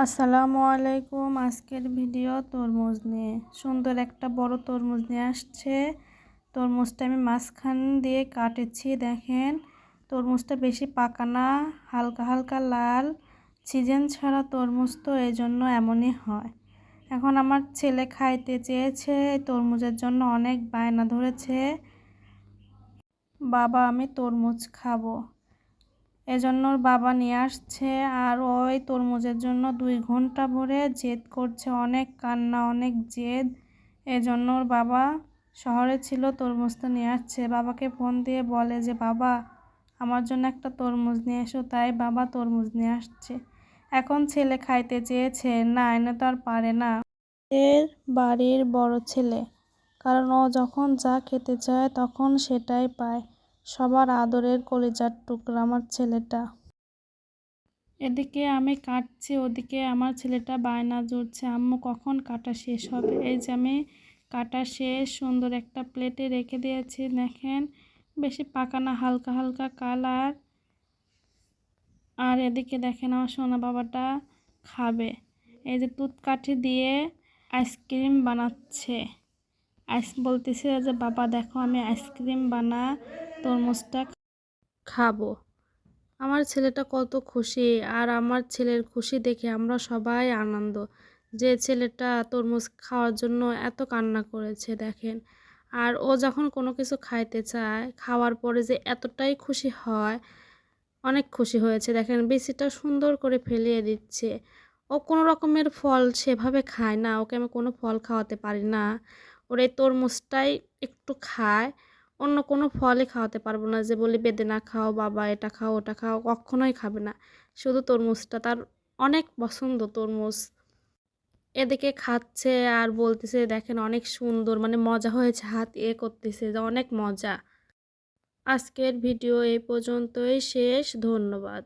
আসসালামু আলাইকুম। আজকের ভিডিও তরমুজ নিয়ে। সুন্দর একটা বড় তরমুজ নিয়ে আসছে। তরমুজটা আমি মাঝখান দিয়ে কাটেছি। দেখেন, তরমুজটা বেশি পাকা না, হালকা হালকা লাল। সিজন ছাড়া তরমুজ তো এই জন্য এমনই হয়। এখন আমার ছেলে খাইতে চেয়েছে, তরমুজের জন্য অনেক বায়না ধরেছে, বাবা আমি তরমুজ খাবো। এজন্য ওর বাবা নিয়ে আসছে। আর ওই তরমুজের জন্য 2 ঘন্টা ভরে জেদ করছে, অনেক কান্না, অনেক জেদ। এজন্য ওর বাবা শহরে ছিল, তরমুজটা নিয়ে আসছে। বাবাকে ফোন দিয়ে বলে যে বাবা আমার জন্য একটা তরমুজ নিয়ে এসো, তাই বাবা তরমুজ নিয়ে আসছে। এখন ছেলে খাইতে চেয়েছে, না এনে তো আর পারে না, এর বাড়ির বড় ছেলে, কারণ ও যখন যা খেতে চায় তখন সেটাই পায়। সবার আদরের কলিজার টুকরা আমার ছেলেটা। এদিকে আমি কাটছি, ওদিকে আমার ছেলেটা বায়না জুড়ছে, আম্মু কখন কাটা শেষ হবে। এই যে আমি কাটা শেষ, সুন্দর একটা প্লেটে রেখে দিয়েছি। দেখেন, বেশি পাকা না, হালকা হালকা কালার। আর এদিকে দেখেন আমার সোনা বাবাটা খাবে। এই যে তুঁতকাঠি দিয়ে আইসক্রিম বানাচ্ছে। বলতেছে যে বাবা দেখো আমি আইসক্রিম তরমুজটা খাবো। আমার ছেলেটা কত খুশি, আর আমার ছেলের খুশি দেখে আমরা সবাই আনন্দ। যে ছেলেটা তরমুজ খাওয়ার জন্য এত কান্না করেছে দেখেন। আর ও যখন কোনো কিছু খাইতে চায়, খাওয়ার পরে যে এতটাই খুশি হয়, অনেক খুশি হয়েছে। দেখেন বিচিটা সুন্দর করে ফেলিয়ে দিচ্ছে। ও কোনো রকমের ফল সেভাবে খায় না, ওকে আমি কোনো ফল খাওয়াতে পারি না। ওর এই তরমুজটাই একটু খায়, অন্য কোনো ফলই খাওয়াতে পারবো না। যে বলি বেদানা খাও বাবা, এটা খাও ওটা খাও, কখনোই খাবে না। শুধু তরমুজটা তার অনেক পছন্দ তরমুজ। এদিকে খাচ্ছে আর বলতেছে দেখেন অনেক সুন্দর, মানে মজা হয়েছে, হাত করতেছে যে অনেক মজা। আজকের ভিডিও এই পর্যন্তই শেষ। ধন্যবাদ।